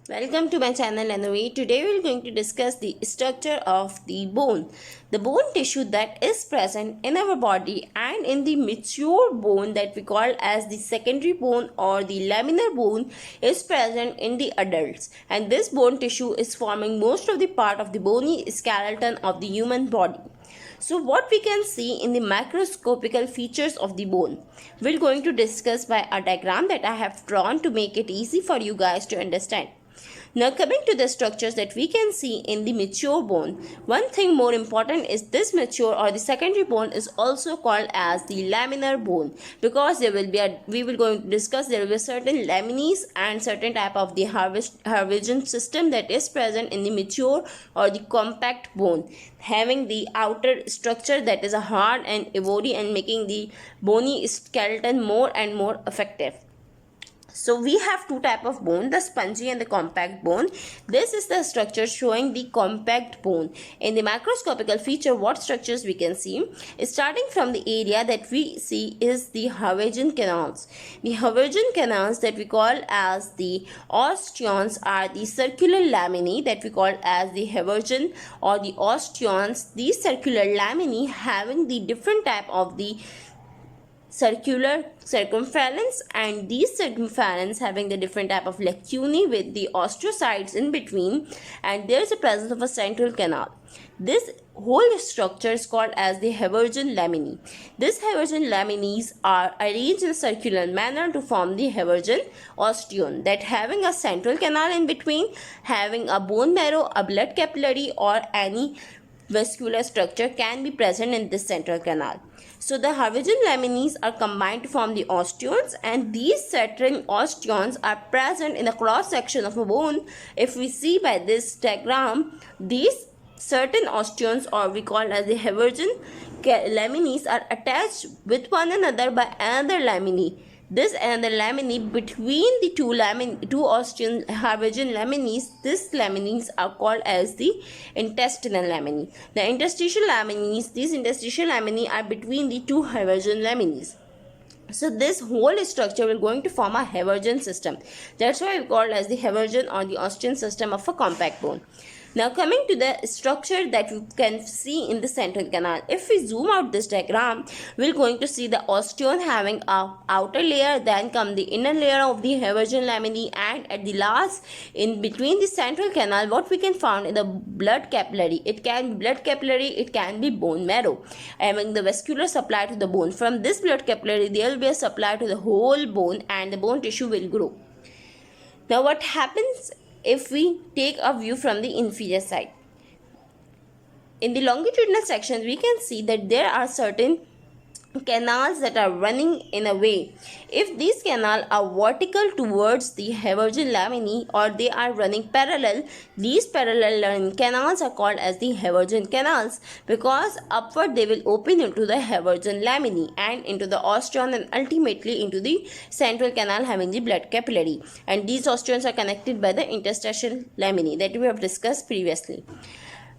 Welcome to my channel Anuree. Today we are going to discuss the structure of the bone. The bone tissue that is present in our body and in the mature bone that we call as the secondary bone or the laminar bone is present in the adults, and this bone tissue is forming most of the part of the bony skeleton of the human body. So what we can see in the macroscopical features of the bone, we're going to discuss by a diagram that I have drawn to make it easy for you guys to understand. Now coming to the structures that we can see in the mature bone, one thing more important is this mature or the secondary bone is also called as the laminar bone, because we will going to discuss there will be certain lamines and certain type of the Haversian system that is present in the mature or the compact bone, having the outer structure that is a hard and woody and making the bony skeleton more and more effective. So we have two type of bone, the spongy and the compact bone. This is the structure showing the compact bone. In the macroscopical feature, what structures we can see? Starting from the area that we see is the Haversian canals. The Haversian canals that we call as the osteons are the circular laminae that we call as the Haversian or the osteons. These circular laminae having the different type of the circular circumference, and these circumference having the different type of lacunae with the osteocytes in between, and there is a presence of a central canal. This whole structure is called as the Haversian laminae. These Haversian laminae are arranged in a circular manner to form the Haversian osteon, that having a central canal in between, having a bone marrow, a blood capillary or any vascular structure can be present in this central canal. So the Haversian laminae are combined to form the osteons, and these certain osteons are present in the cross section of a bone. If we see by this diagram, these certain osteons, or we call as the Haversian laminae, are attached with one another by another laminae. This and the laminae between the two osteon Haversian laminae, these laminae are called as the intestinal laminae. The interstitial laminae, these interstitial laminae are between the two Haversian laminae. So this whole structure will going to form a Haversian system. That's why we call as the Haversian or the osteon system of a compact bone. Now coming to the structure that you can see in the central canal. If we zoom out this diagram, we're going to see the osteon having a outer layer, then come the inner layer of the Haversian laminae, and at the last in between the central canal what we can find in the blood capillary. It can be blood capillary, it can be bone marrow, having the vascular supply to the bone. From this blood capillary there will be a supply to the whole bone, and the bone tissue will grow. Now what happens if we take a view from the inferior side? In the longitudinal section we can see that there are certain canals that are running in a way. If these canals are vertical towards the Haversian laminae or they are running parallel, these parallel running canals are called as the Haversian canals, because upward they will open into the Haversian laminae and into the osteon and ultimately into the central canal having the blood capillary, and these osteons are connected by the interstitial laminae that we have discussed previously.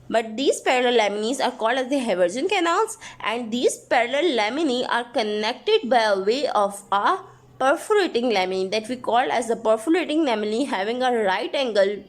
But these parallel laminae are called as the Haversian canals, and these parallel laminae are connected by a way of a perforating laminae that we call as the perforating laminae, having a right angle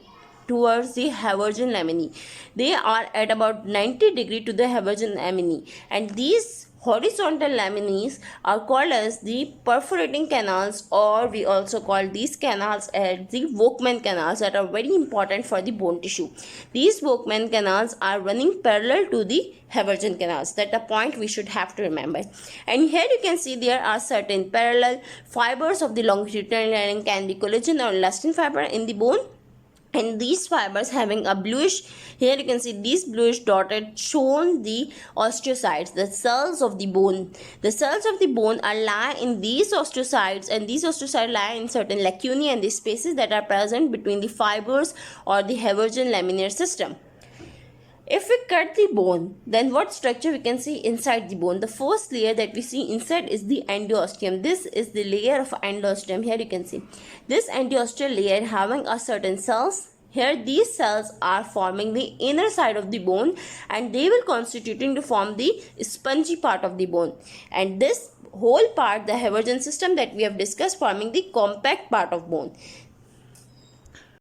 towards the Haversian laminae. They are at about 90 degree to the Haversian laminae, and these horizontal laminae are called as the perforating canals, or we also call these canals as the Volkmann canals, that are very important for the bone tissue. These Volkmann canals are running parallel to the Haversian canals. That's a point we should have to remember. And here you can see there are certain parallel fibers of the longitudinal lining, can be collagen or elastin fiber in the bone, and these fibers having a bluish, here you can see these bluish dotted shown the osteocytes, the cells of the bone. The cells of the bone are lie in these osteocytes, and these osteocytes lie in certain lacunae and the spaces that are present between the fibers or the Haversian laminar system. If we cut the bone, then what structure we can see inside the bone? The first layer that we see inside is the endosteum. This is the layer of endosteum. Here you can see this endosteal layer having a certain cells. Here these cells are forming the inner side of the bone, and they will constituting to form the spongy part of the bone, and this whole part, the Haversian system that we have discussed, forming the compact part of bone.